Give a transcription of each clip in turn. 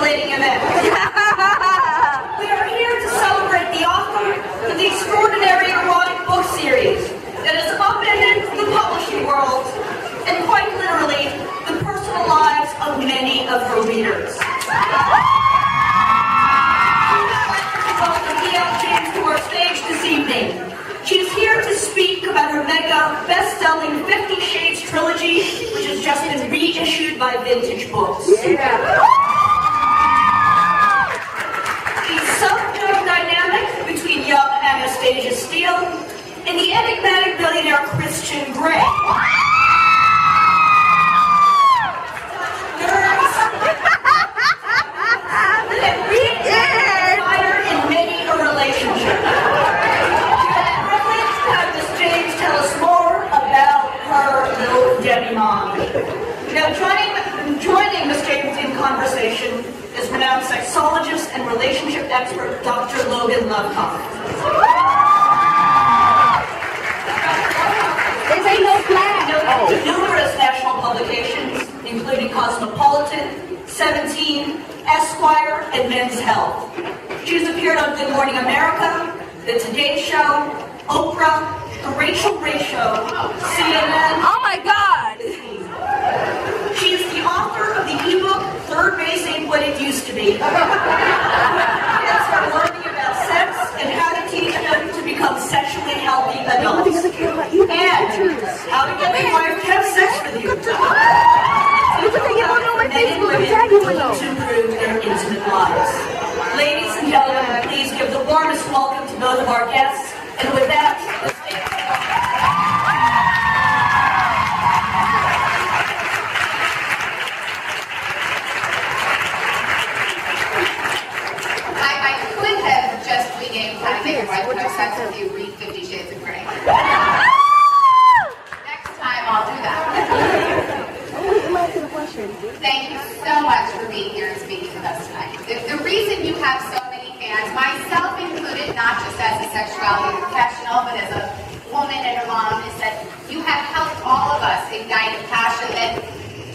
stimulating event. We are here to celebrate the author of the extraordinary erotic book series that has upended the publishing world and quite literally the personal lives of many of her readers. Welcome E.L. James to our stage this evening. She is here to speak about her mega best-selling 50 Shades Trilogy, which has just been reissued by Vintage Books. Yeah. She's subject dynamic between young Anastasia Steele and the enigmatic billionaire Christian Grey. Now, joining Ms. James in conversation is renowned sexologist and relationship expert Dr. Logan Levkoff. This ain't no flag. Numerous national publications, including Cosmopolitan, 17, Esquire, and Men's Health. She's appeared on Good Morning America, The Today Show, Oprah, The Rachel Ray Show, CNN. Oh my God! She is the author of the ebook Third Base Ain't What It Used to Be. It's for learning about sex and how to teach them to become sexually healthy adults. And how to get your wife to have sex with you. Men and women to improve their intimate lives. Ladies and gentlemen, please give the warmest welcome to both of our guests. And with that, let's take it. When I said to you, read 50 Shades of Grey. Next time, I'll do that. Thank you so much for being here and speaking with us tonight. The reason you have so many fans, myself included, not just as a sexuality professional, but as a woman and a mom, is that you have helped all of us ignite a passion that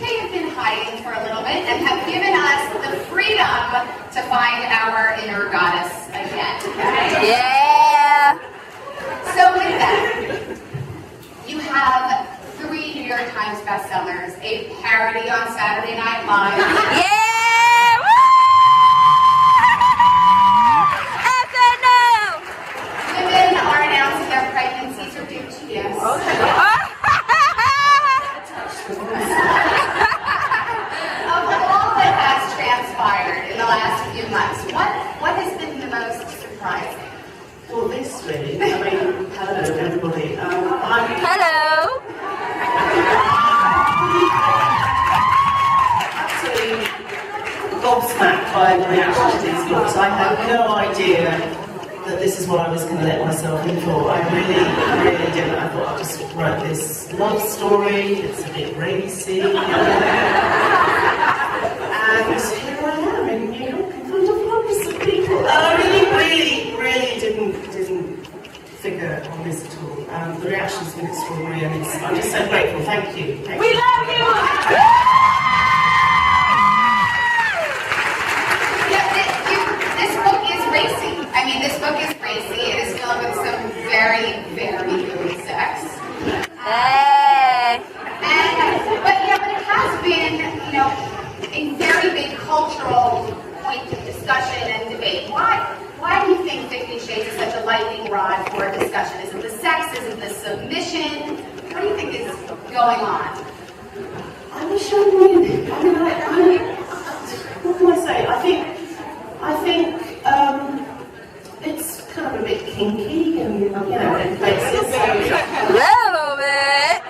may have been hiding for a little bit and have given us the freedom to find our inner goddess again. Okay? Yeah! So with that, you have 3 New York Times bestsellers, a parody on Saturday Night Live. Yeah! Woo! SNL! Women are announcing their pregnancies are due to you. In the last few months, what has been the most surprising? Well, this really. I mean, hello everybody. Hello. Absolutely gobsmacked by the reaction to these books. I had no idea that this is what I was going to let myself in for. I really didn't. I thought I'd just write this love story. It's a bit racy. And here I am in New York in front of hundreds of people. And I really didn't figure on this at all. The reaction's been extraordinary, and I'm just so grateful. Thank you. Thank We you. love you! This book is racy. I mean, this book is racy. It is filled with some very, very good sex. Hey! But it has been, a very big cultural point of discussion and debate. Why do you think 50 Shades is such a lightning rod for discussion? Is it the sex? Is it the submission? What do you think is going on? I wish I knew. What can I say? I think it's kind of a bit kinky and in places. A little bit.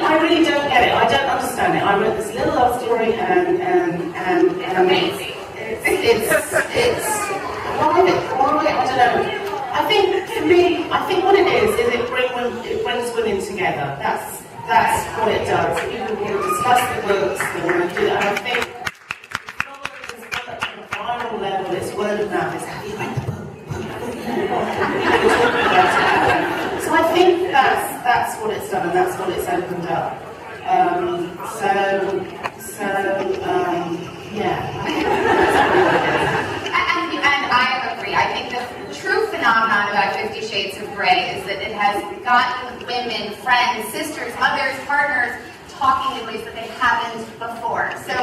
I really don't get it. I don't understand it. I wrote this little love story and Amazing. it's why I don't know. I think for me, what it is it brings women together. That's what it does. People want to discuss the books, they want to do that. And I think on a viral level, it's word of mouth. It's have you read the book? So I think that's what it's done, and that's what it's opened up. Yeah. gotten women, friends, sisters, mothers, partners talking in ways that they haven't before. So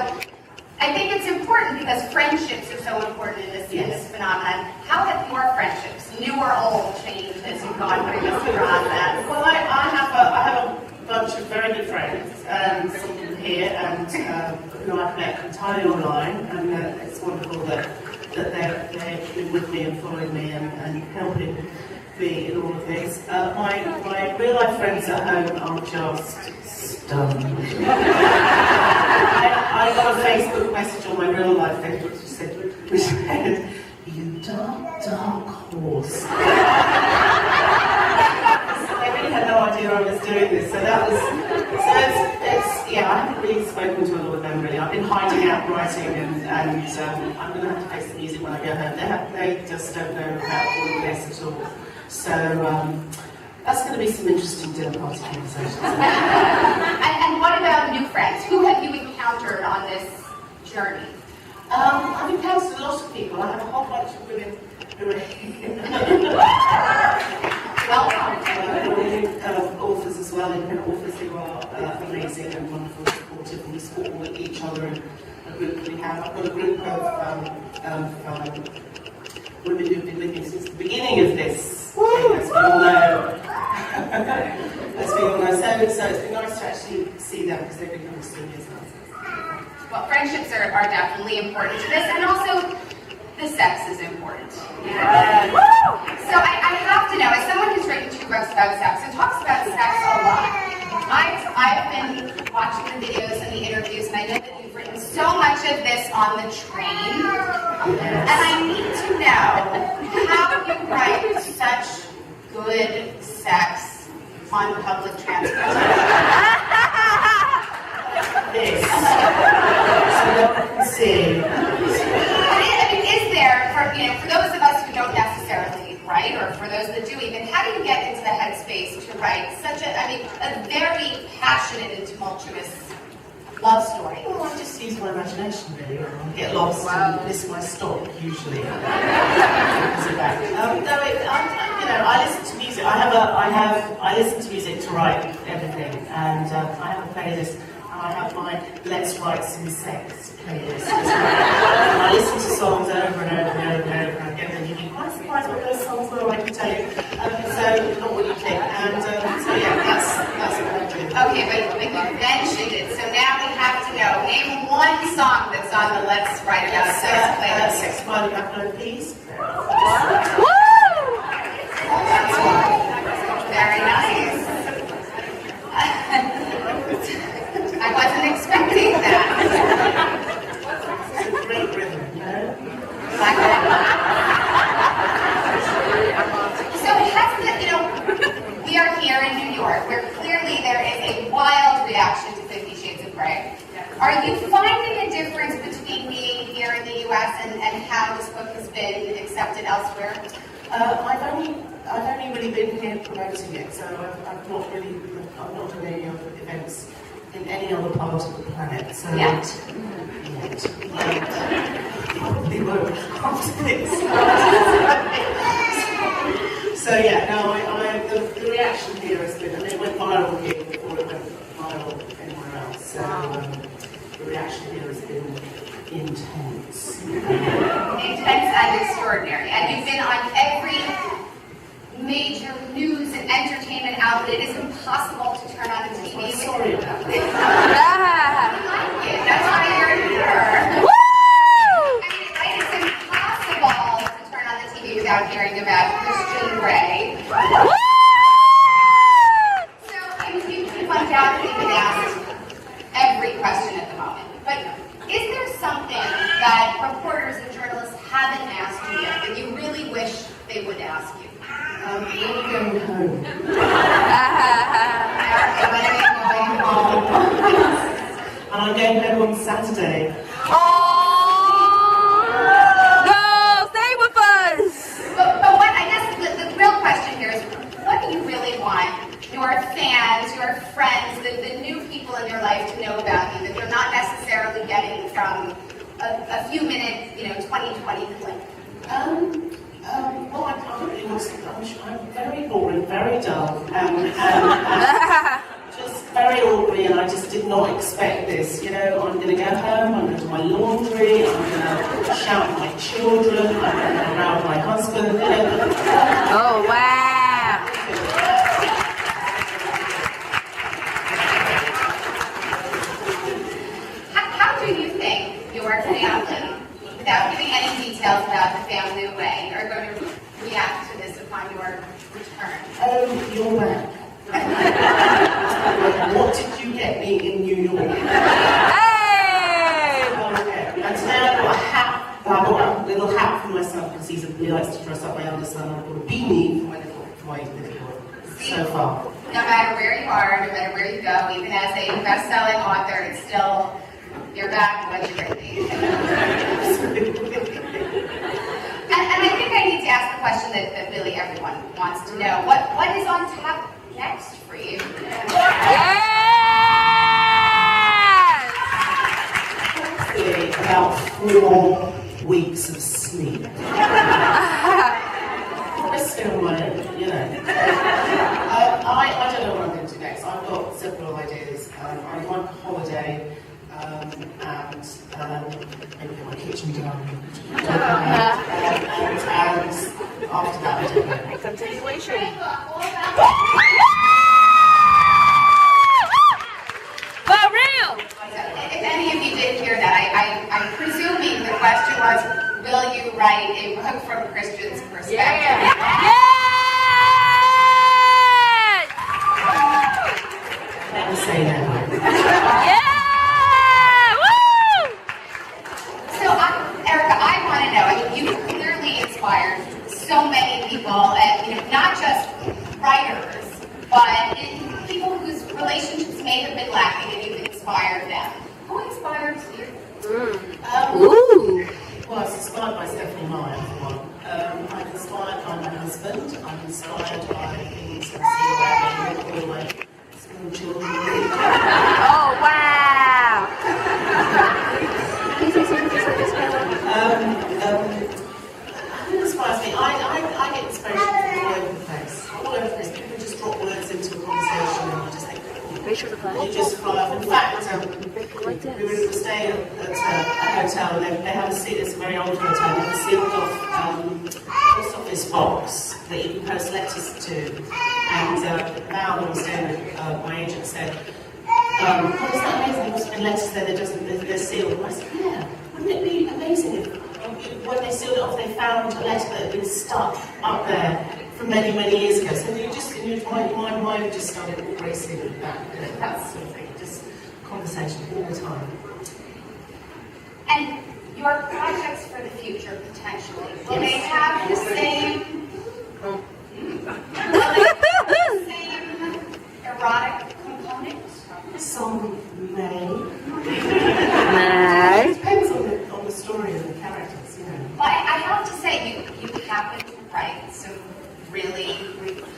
I think it's important because friendships are so important in this phenomenon. How have your friendships, new or old, changed as you've gone through this process? Well, I have a bunch of very good friends, some of them here, and who I've met entirely online, and it's wonderful that they've been with me and following me and helping me in all of this. My real life friends at home are just stunned. I got a Facebook message on my real life Facebook which said, "You dark horse." I really had no idea I was doing this, so that was, I haven't really spoken to a lot of them really. I've been hiding out writing and I'm going to have to face the music when I go home. They just don't know about all of this at all. So that's going to be some interesting dinner party conversations. And what about new friends? Who have you encountered on this journey? I've encountered a lot of people. I have a whole bunch of women who are here. Authors as well, independent authors who are amazing and wonderful, supportive, and we support each other in a group that we have. I've got a group of women who've been with me since the beginning of this thing, as we all know. So it's been nice to actually see them because they've become seniors now. Well, friendships are definitely important to this, and also the sex is important. So I have to know, as someone who's written 2 books about sex and talks about sex a lot, I've been watching the videos and the interviews, and I know that you've written so much of this on the train, and I need to know how you write such good sex on public transportation. This. So no one can see. Is there, for those of us who don't necessarily write, or for those that do even, how do you get into the headspace to write such a very passionate and tumultuous love story? Well, I just use my imagination really. I get lost and miss my stop usually. I listen to music. I listen to music to write everything, and I have a playlist. I have my Let's Write Some Sex playlist. And I listen to songs over and over and over and over again, and you'd be quite surprised what those songs were, I can tell you. So, not what you think. And so yeah, that's what I do. Okay, but you mentioned it, so now we have to know. Name one song that's on the Let's Write About Sex playlist. Sex by the Backbone, please. Woo! Very nice. I wasn't expecting that. It's a great rhythm, you know? So we are here in New York, where clearly there is a wild reaction to 50 Shades of Grey. Are you finding a difference between being here in the US and how this book has been accepted elsewhere? I've only really been here promoting it, so I've not done any other events in any other part of the planet. So probably won't after this. So the reaction here has been, and it went viral here before it went viral anywhere else. So the reaction here has been intense. Intense and extraordinary. And you've been on every major news and entertainment outlet. It is impossible to turn on the TV. I'm sorry about that. I like it. That's why you're here. Woo! It's impossible to turn on the TV without hearing about Christian Grey. So you've undoubtedly been asked every question at the moment. But is there something that reporters and journalists haven't asked you yet that you really wish they would ask you? When are you going home? And I'm going home on Saturday. No, stay with us. But what I guess the real question here is, what do you really want your fans, your friends, the new people in your life to know about you that they're not necessarily getting from a few minute, 2020 clip? Well, I'm very boring, very very dull just very ordinary, and I just did not expect this. You know, I'm going to go home, I'm going to do my laundry, I'm going to shout at my children, I'm going to around my husband. You know. Oh, wow. How do you think your family, without giving any details about the family away, are going to react to this upon your return? Oh, you're back. What did you get me in New York? Hey! Okay. And today I've got a hat, I've got a little hat for my son because he likes to dress up my younger son. I've got a beanie for my little boy so far. No matter where you are, no matter where you go, even as a best-selling author, it's still, you're back what you bring me. And I think I need to ask the question that really everyone wants to know. What is on tap next for you? Yes! About 4 weeks of sleep. We're still running, you know. I don't know what I'm going to do next. I've got several ideas. I'm on holiday and maybe get my kitchen done. And after that, I don't know. Continuation. For real! If any of you didn't hear that, I'm presuming the question was, will you write a book from a Christian's perspective? Yes! Never say never. Yeah! Woo! So, Erica, I want to know, I mean, you clearly inspired so many people, and not just writers, but people whose relationships may have been lacking, and you've inspired them. Who inspires you? Ooh! Well, I was inspired by Stephanie Meyer, for one. I'm inspired by my husband. I'm inspired by things I see around me with all my school children. Oh, wow! Who inspires me? I get inspiration from all over the place. All over the place. People just drop words into a conversation and you just think, you just fly off. In fact, we were staying at a hotel and they have a seat, it's a very old hotel, they have a sealed off post office box that you can post letters to. And now when I was staying with my agent said, oh, isn't that amazing? There's been letters there that they're sealed. And I said, yeah, wouldn't it be amazing if when they sealed it off they found a letter that had been stuck up there from many, many years ago. So you just, in your mind just started racing back. That sort of thing, just conversation all the time. And your projects for the future, potentially, will they have the same erotic component? Some may. Nice. It depends on the story and the characters, you know. Well, I have to say, you happen to write some really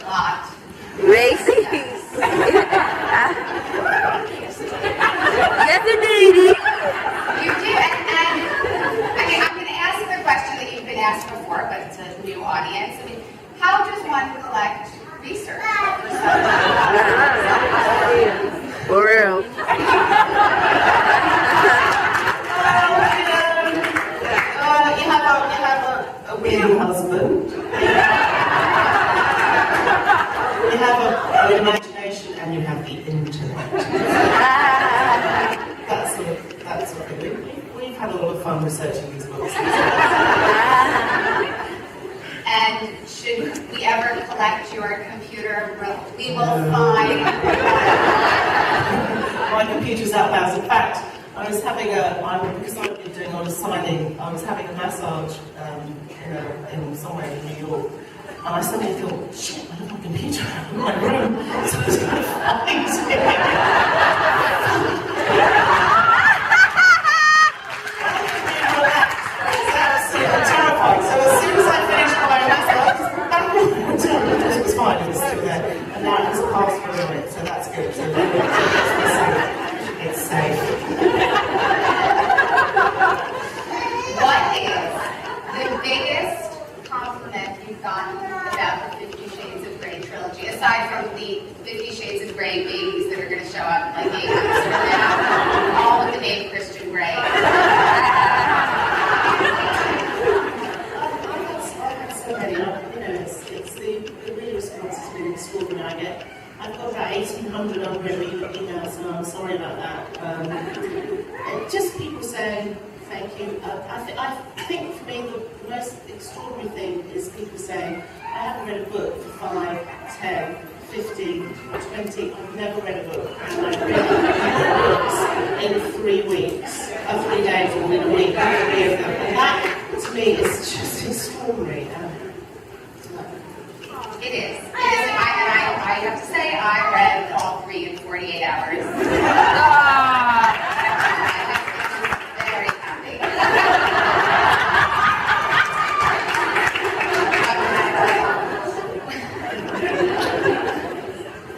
hot Racing. Yes, indeed. You do, and I mean, I'm going to ask the question that you've been asked before, but it's a new audience. I mean, how does one collect research? For real. You have a weird husband. You have an imagination, and you have the internet. That's what we do. We've had a lot of fun researching these books. And should we ever collect your computer, we will find. My computer's out of hours. In fact, I was having because I've been doing a lot of signing, I was having a massage in somewhere in New York. And I suddenly thought, shit, I left my computer in my room. So I was kind of flying to it. Terrifying. So as soon as I finished my massage, it was fine, it was still there. And now it has a password on it, so that's good. So it's safe. What is the biggest compliment you've gotten about the 50 Shades of Grey trilogy, aside say thank you. I think for me the most extraordinary thing is people saying, I haven't read a book for 5, 10, 15, 20, I've never read a book, and I've read books in 3 weeks, or 3 days, or in a week, and that to me is just extraordinary. It is. I have to say, I read all 3 in 48 hours. Very happy.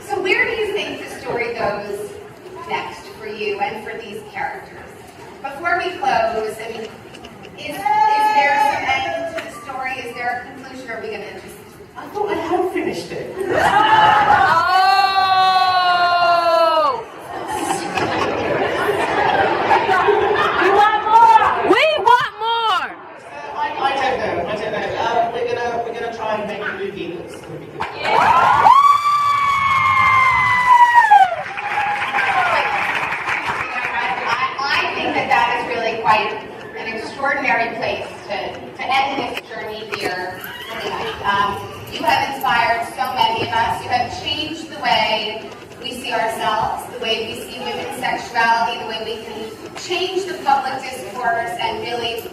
So where do you think the story goes next for you and for these characters? Before we close, I mean, is there some end to the story? Is there a conclusion? Or are we going to just... I thought I had finished it. Oh! We want more! I don't know. We're gonna try and make a movie that's going to be good. I think that is really quite an extraordinary place to end this journey here tonight. You have inspired so many of us. You have changed the way we see ourselves, the way we see women's sexuality, the way we can change the public discourse and really,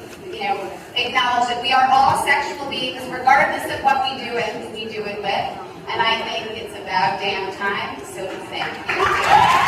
acknowledge that we are all sexual beings, regardless of what we do and who we do it with. And I think it's about damn time, so thank you.